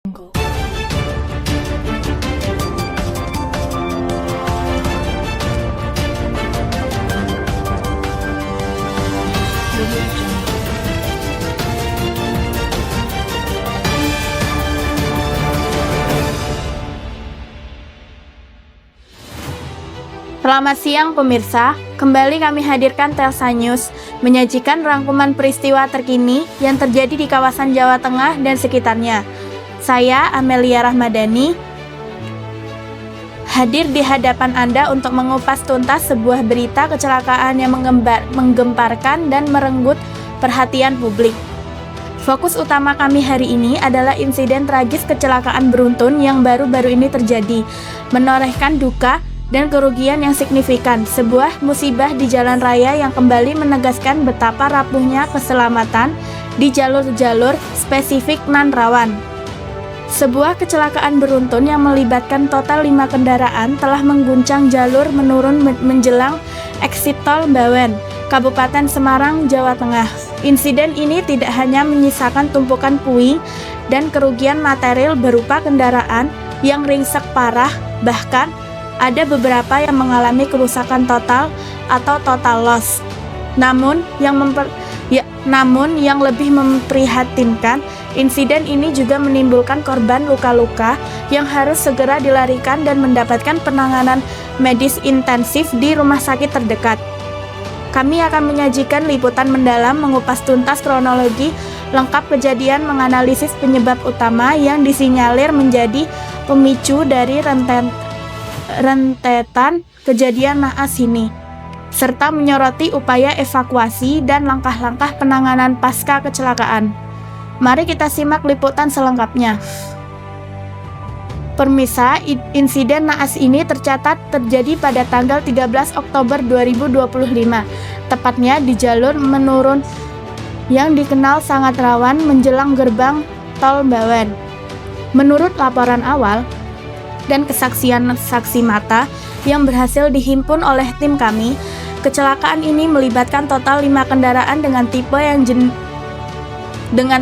Selamat siang pemirsa, kembali kami hadirkan Telsa News menyajikan rangkuman peristiwa terkini yang terjadi di kawasan Jawa Tengah dan sekitarnya. Saya Amelia Rahmadani hadir di hadapan Anda untuk mengupas tuntas sebuah berita kecelakaan yang menggemparkan dan merenggut perhatian publik. Fokus utama kami hari ini adalah insiden tragis kecelakaan beruntun yang baru-baru ini terjadi, menorehkan duka dan kerugian yang signifikan, sebuah musibah di jalan raya yang kembali menegaskan betapa rapuhnya keselamatan di jalur-jalur spesifik nan rawan. Sebuah kecelakaan beruntun yang melibatkan total 5 kendaraan telah mengguncang jalur menurun menjelang eksit tol Bawen, Kabupaten Semarang, Jawa Tengah. Insiden ini tidak hanya menyisakan tumpukan puing dan kerugian material berupa kendaraan yang ringsek parah, bahkan ada beberapa yang mengalami kerusakan total atau total loss. Namun yang lebih memprihatinkan, insiden ini juga menimbulkan korban luka-luka yang harus segera dilarikan dan mendapatkan penanganan medis intensif di rumah sakit terdekat. Kami akan menyajikan liputan mendalam mengupas tuntas kronologi lengkap kejadian, menganalisis penyebab utama yang disinyalir menjadi pemicu dari rentetan kejadian naas ini, serta menyoroti upaya evakuasi dan langkah-langkah penanganan pasca kecelakaan. Mari kita simak liputan selengkapnya. Permisa, insiden naas ini tercatat terjadi pada tanggal 13 Oktober 2025, tepatnya di jalur menurun yang dikenal sangat rawan menjelang gerbang tol Bawen. Menurut laporan awal dan kesaksian saksi mata yang berhasil dihimpun oleh tim kami, kecelakaan ini melibatkan total 5 kendaraan dengan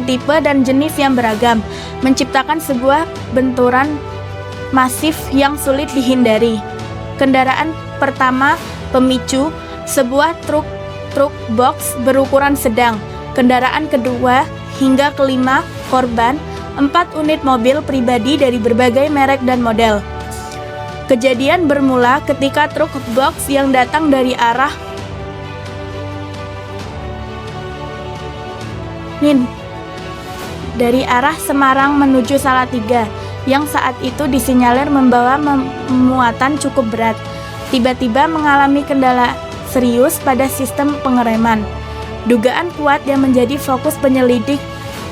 tipe dan jenis yang beragam, menciptakan sebuah benturan masif yang sulit dihindari. Kendaraan pertama pemicu, sebuah truk box berukuran sedang. Kendaraan kedua hingga kelima korban, 4 unit mobil pribadi dari berbagai merek dan model. Kejadian bermula ketika truk box yang datang dari arah Semarang menuju Salatiga, yang saat itu disinyalir membawa muatan cukup berat, tiba-tiba mengalami kendala serius pada sistem pengereman. Dugaan kuat yang menjadi fokus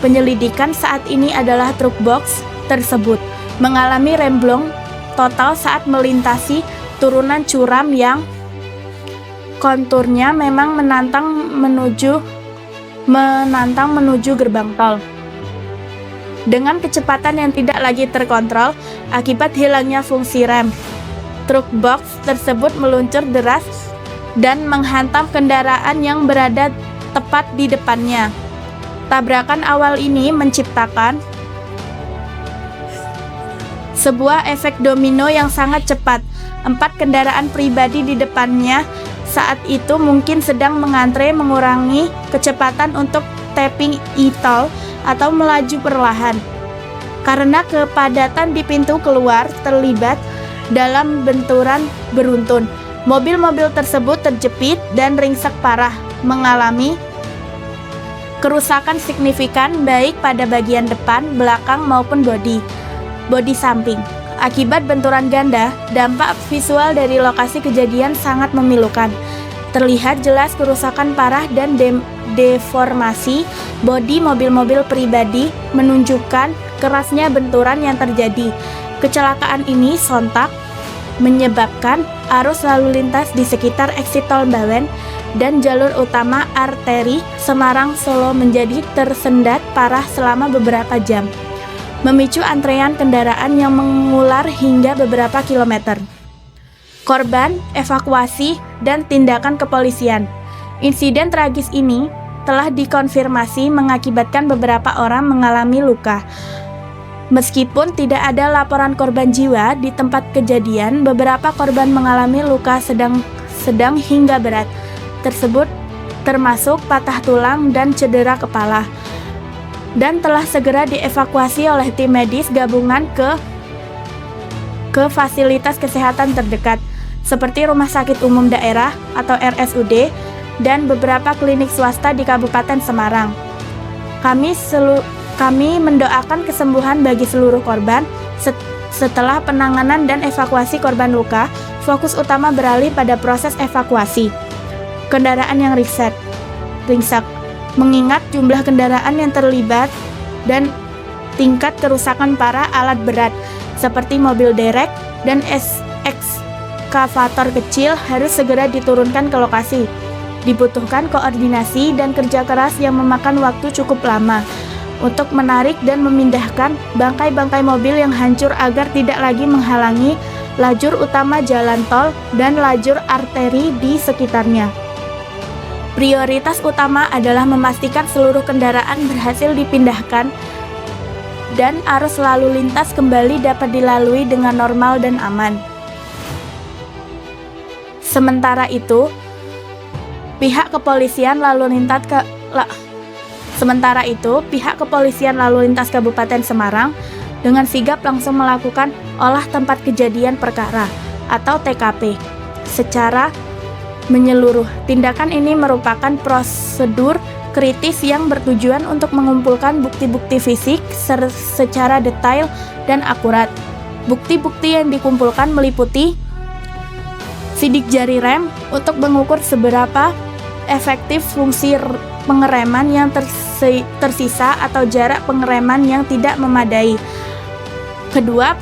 penyelidikan saat ini adalah truk box tersebut mengalami remblong total saat melintasi turunan curam yang konturnya memang menantang menuju gerbang tol. Dengan kecepatan yang tidak lagi terkontrol akibat hilangnya fungsi rem, truk box tersebut meluncur deras dan menghantam kendaraan yang berada tepat di depannya. Tabrakan awal ini menciptakan sebuah efek domino yang sangat cepat. 4 kendaraan pribadi di depannya saat itu mungkin sedang mengantre mengurangi kecepatan untuk tapping e-tol atau melaju perlahan. Karena kepadatan di pintu keluar terlibat dalam benturan beruntun, mobil-mobil tersebut terjepit dan ringsek parah, mengalami kerusakan signifikan baik pada bagian depan, belakang maupun bodi samping. Akibat benturan ganda, dampak visual dari lokasi kejadian sangat memilukan. Terlihat jelas kerusakan parah dan deformasi bodi mobil-mobil pribadi menunjukkan kerasnya benturan yang terjadi. Kecelakaan ini sontak menyebabkan arus lalu lintas di sekitar eksit tol Bawen dan jalur utama arteri Semarang-Solo menjadi tersendat parah selama beberapa jam, memicu antrean kendaraan yang mengular hingga beberapa kilometer. Korban, evakuasi, dan tindakan kepolisian. Insiden tragis ini telah dikonfirmasi mengakibatkan beberapa orang mengalami luka. Meskipun tidak ada laporan korban jiwa di tempat kejadian, beberapa korban mengalami luka sedang hingga berat. Tersebut termasuk patah tulang dan cedera kepala, dan telah segera dievakuasi oleh tim medis gabungan ke fasilitas kesehatan terdekat, seperti Rumah Sakit Umum Daerah atau RSUD dan beberapa klinik swasta di Kabupaten Semarang. Kami mendoakan kesembuhan bagi seluruh korban. Setelah penanganan dan evakuasi korban luka, fokus utama beralih pada proses evakuasi kendaraan yang ringsek, mengingat jumlah kendaraan yang terlibat dan tingkat kerusakan parah alat berat seperti mobil derek dan ekskavator kecil harus segera diturunkan ke lokasi. Dibutuhkan koordinasi dan kerja keras yang memakan waktu cukup lama untuk menarik dan memindahkan bangkai-bangkai mobil yang hancur agar tidak lagi menghalangi lajur utama jalan tol dan lajur arteri di sekitarnya. Prioritas utama adalah memastikan seluruh kendaraan berhasil dipindahkan dan arus lalu lintas kembali dapat dilalui dengan normal dan aman. Sementara itu, pihak kepolisian lalu lintas Kabupaten Semarang dengan sigap langsung melakukan olah tempat kejadian perkara atau TKP secara menyeluruh. Tindakan ini merupakan prosedur kritis yang bertujuan untuk mengumpulkan bukti-bukti fisik secara detail dan akurat. Bukti-bukti yang dikumpulkan meliputi sidik jari rem untuk mengukur seberapa efektif fungsi pengereman yang tersisa atau jarak pengereman yang tidak memadai. Kedua,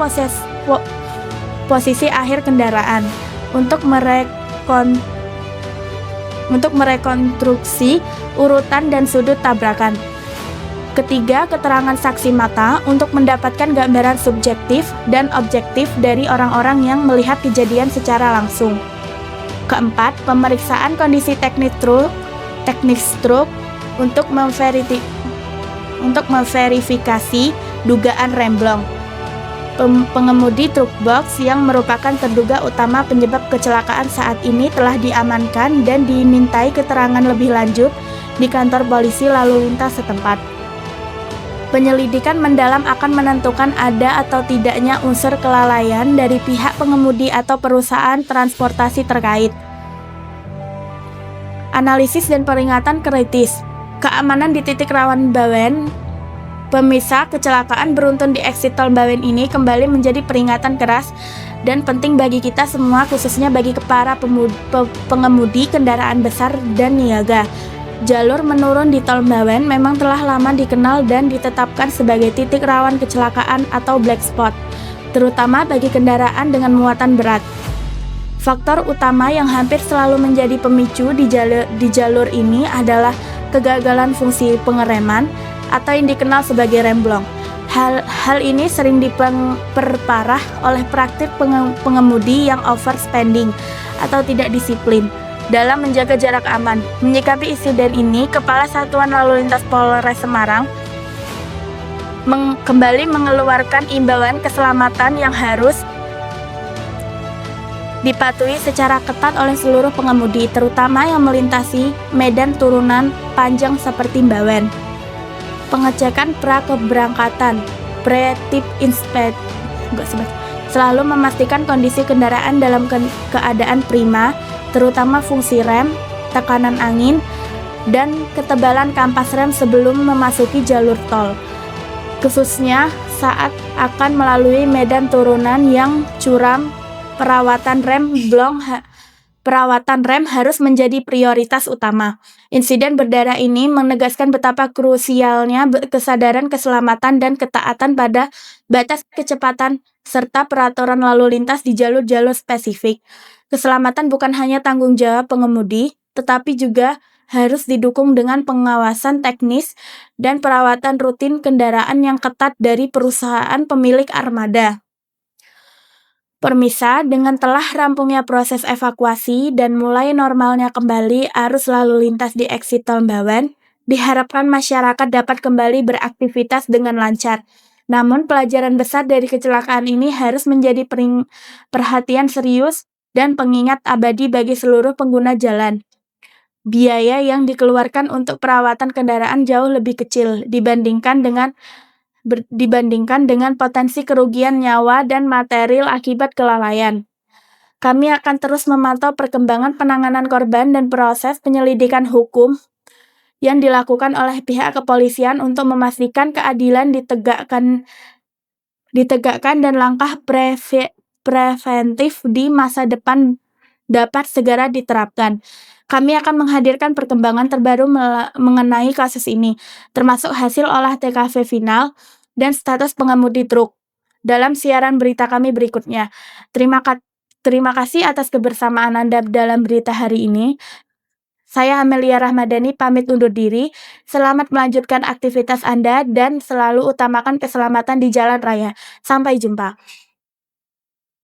posisi akhir kendaraan untuk merekonstruksi urutan dan sudut tabrakan. Ketiga, keterangan saksi mata untuk mendapatkan gambaran subjektif dan objektif dari orang-orang yang melihat kejadian secara langsung. Keempat, pemeriksaan kondisi teknis truk untuk memverifikasi dugaan remblong. Pengemudi truk box yang merupakan terduga utama penyebab kecelakaan saat ini telah diamankan dan dimintai keterangan lebih lanjut di kantor polisi lalu lintas setempat. Penyelidikan mendalam akan menentukan ada atau tidaknya unsur kelalaian dari pihak pengemudi atau perusahaan transportasi terkait. Analisis dan peringatan kritis. Keamanan di titik rawan Bawen. Pemisah kecelakaan beruntun di eksit tol Bawen ini kembali menjadi peringatan keras dan penting bagi kita semua, khususnya bagi para pengemudi kendaraan besar dan niaga. Jalur menurun di tol Bawen memang telah lama dikenal dan ditetapkan sebagai titik rawan kecelakaan atau black spot, terutama bagi kendaraan dengan muatan berat. Faktor utama yang hampir selalu menjadi pemicu di jalur ini adalah kegagalan fungsi pengereman atau yang dikenal sebagai remblong. Hal ini sering diperparah oleh praktik pengemudi yang overspending atau tidak disiplin dalam menjaga jarak aman. Menyikapi insiden ini, Kepala Satuan Lalu Lintas Polres Semarang kembali mengeluarkan imbauan keselamatan yang harus dipatuhi secara ketat oleh seluruh pengemudi, terutama yang melintasi medan turunan panjang seperti Bawen. Pengecekan pra-keberangkatan, pre-trip inspection, selalu memastikan kondisi kendaraan dalam keadaan prima, terutama fungsi rem, tekanan angin, dan ketebalan kampas rem sebelum memasuki jalur tol, khususnya saat akan melalui medan turunan yang curam. Perawatan rem harus menjadi prioritas utama. Insiden berdarah ini menegaskan betapa krusialnya kesadaran keselamatan dan ketaatan pada batas kecepatan serta peraturan lalu lintas di jalur-jalur spesifik. Keselamatan bukan hanya tanggung jawab pengemudi, tetapi juga harus didukung dengan pengawasan teknis dan perawatan rutin kendaraan yang ketat dari perusahaan pemilik armada. Permisa, dengan telah rampungnya proses evakuasi dan mulai normalnya kembali arus lalu lintas di eksit tol Bawen, diharapkan masyarakat dapat kembali beraktivitas dengan lancar. Namun, pelajaran besar dari kecelakaan ini harus menjadi perhatian serius dan pengingat abadi bagi seluruh pengguna jalan. Biaya yang dikeluarkan untuk perawatan kendaraan jauh lebih kecil dibandingkan dengan potensi kerugian nyawa dan material akibat kelalaian. Kami akan terus memantau perkembangan penanganan korban dan proses penyelidikan hukum yang dilakukan oleh pihak kepolisian untuk memastikan keadilan ditegakkan dan langkah preventif di masa depan dapat segera diterapkan. Kami akan menghadirkan perkembangan terbaru mengenai kasus ini, termasuk hasil olah TKP final dan status pengemudi truk, dalam siaran berita kami berikutnya. Terima kasih atas kebersamaan Anda dalam berita hari ini. Saya Amelia Rahmadani pamit undur diri. Selamat melanjutkan aktivitas Anda dan selalu utamakan keselamatan di jalan raya. Sampai jumpa.